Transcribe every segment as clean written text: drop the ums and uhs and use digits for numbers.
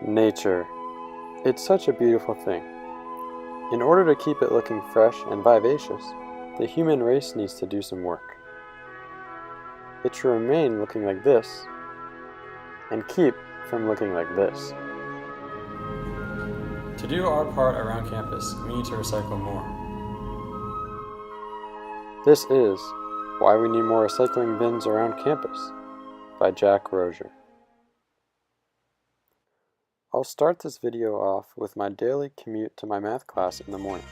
Nature. It's such a beautiful thing. In order to keep it looking fresh and vivacious, the human race needs to do some work. It should remain looking like this, and keep from looking like this. To do our part around campus, we need to recycle more. This is Why We Need More Recycling Bins Around Campus by Jack Rozier. I'll start this video off with my daily commute to my math class in the morning.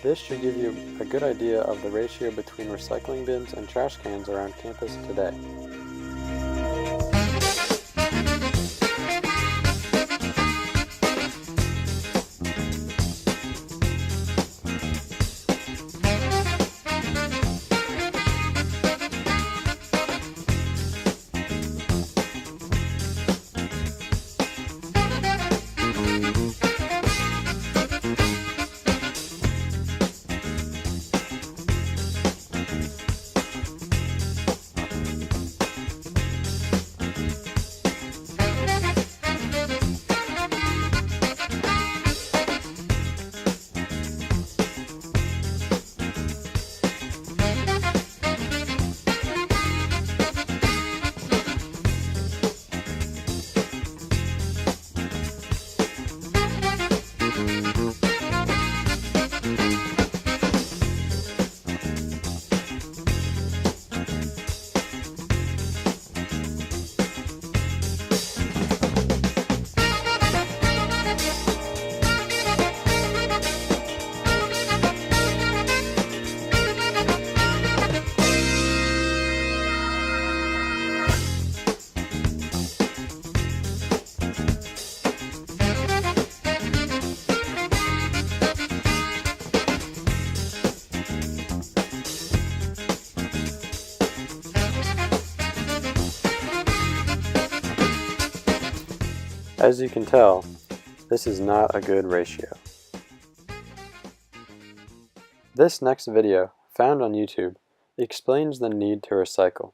This should give you a good idea of the ratio between recycling bins and trash cans around campus today. As you can tell, this is not a good ratio. This next video, found on YouTube, explains the need to recycle.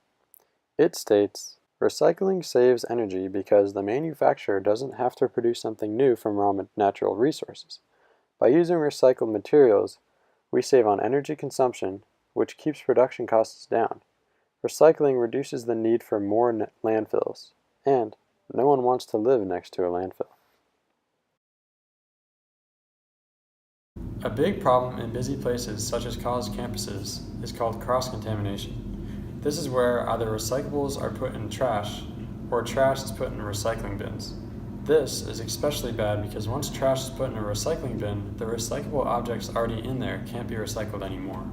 It states, recycling saves energy because the manufacturer doesn't have to produce something new from raw natural resources. By using recycled materials, we save on energy consumption, which keeps production costs down. Recycling reduces the need for more landfills, and no one wants to live next to a landfill. A big problem in busy places such as college campuses is called cross-contamination. This is where either recyclables are put in trash or trash is put in recycling bins. This is especially bad because once trash is put in a recycling bin, the recyclable objects already in there can't be recycled anymore.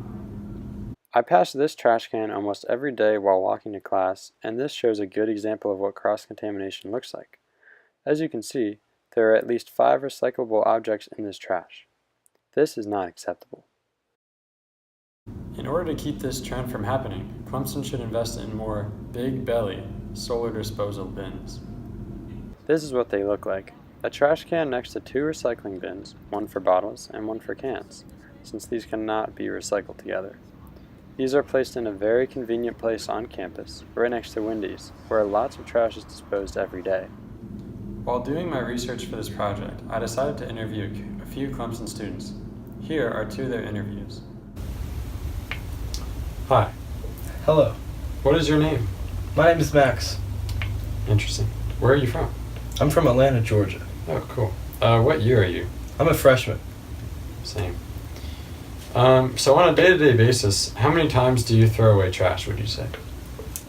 I pass this trash can almost every day while walking to class, and this shows a good example of what cross-contamination looks like. As you can see, there are at least 5 recyclable objects in this trash. This is not acceptable. In order to keep this trend from happening, Clemson should invest in more big belly solar disposal bins. This is what they look like. A trash can next to 2 recycling bins, one for bottles and one for cans, since these cannot be recycled together. These are placed in a very convenient place on campus, right next to Wendy's, where lots of trash is disposed every day. While doing my research for this project, I decided to interview a few Clemson students. Here are 2 of their interviews. Hi. Hello. What is your name? My name is Max. Interesting. Where are you from? I'm from Atlanta, Georgia. Oh, cool. What year are you? I'm a freshman. Same. So on a day-to-day basis, how many times do you throw away trash, would you say?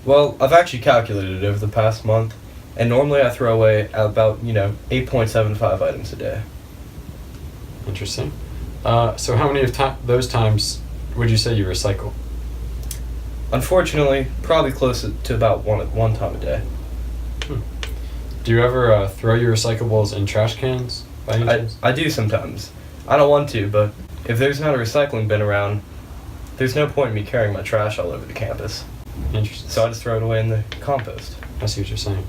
Well, I've actually calculated it over the past month, and normally I throw away about, 8.75 items a day. Interesting. So how many of those times would you say you recycle? Unfortunately, probably close to about one time a day. Do you ever throw your recyclables in trash cans by any chance? I do sometimes. I don't want to, but if there's not a recycling bin around, there's no point in me carrying my trash all over the campus. Interesting. So I just throw it away in the compost. I see what you're saying.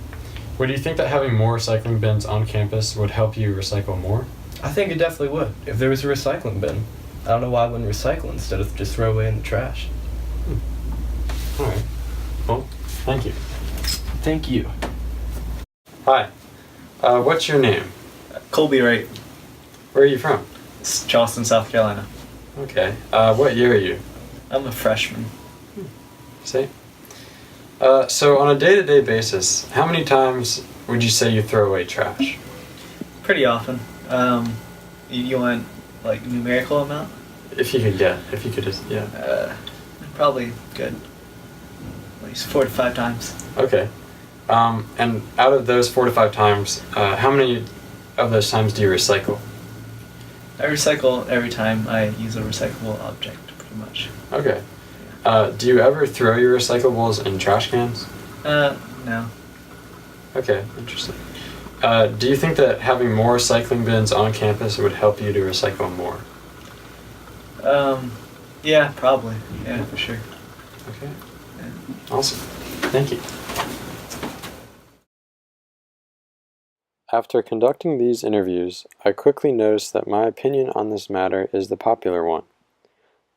Would you think that having more recycling bins on campus would help you recycle more? I think it definitely would, if there was a recycling bin. I don't know why I wouldn't recycle instead of just throw away in the trash. Alright. Well, thank you. Thank you. Hi. What's your name? Colby Wright. Where are you from? It's Charleston, South Carolina. Okay. What year are you? I'm a freshman. See? So on a day-to-day basis, how many times would you say you throw away trash? Pretty often. You want like numerical amount? If you could just, yeah. Probably good. At least 4 to 5 times. Okay. And out of those 4 to 5 times, how many of those times do you recycle? I recycle every time I use a recyclable object, pretty much. Okay. Do you ever throw your recyclables in trash cans? No. Okay, interesting. Do you think that having more recycling bins on campus would help you to recycle more? Yeah, probably. Yeah, for sure. Okay. Yeah. Awesome. Thank you. After conducting these interviews, I quickly noticed that my opinion on this matter is the popular one.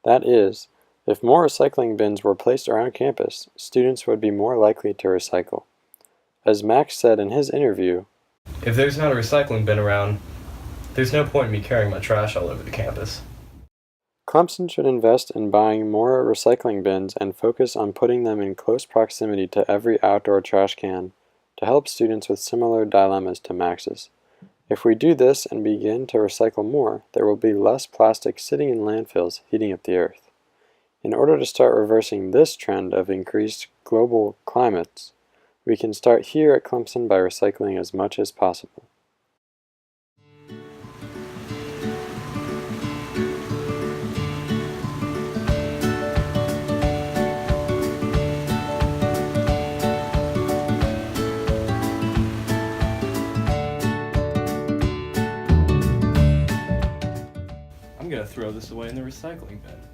That is, if more recycling bins were placed around campus, students would be more likely to recycle. As Max said in his interview, If there's not a recycling bin around, there's no point in me carrying my trash all over the campus. Clemson should invest in buying more recycling bins and focus on putting them in close proximity to every outdoor trash can to help students with similar dilemmas to Max's. If we do this and begin to recycle more, there will be less plastic sitting in landfills heating up the earth. In order to start reversing this trend of increased global climates, we can start here at Clemson by recycling as much as possible. I'm gonna throw this away in the recycling bin.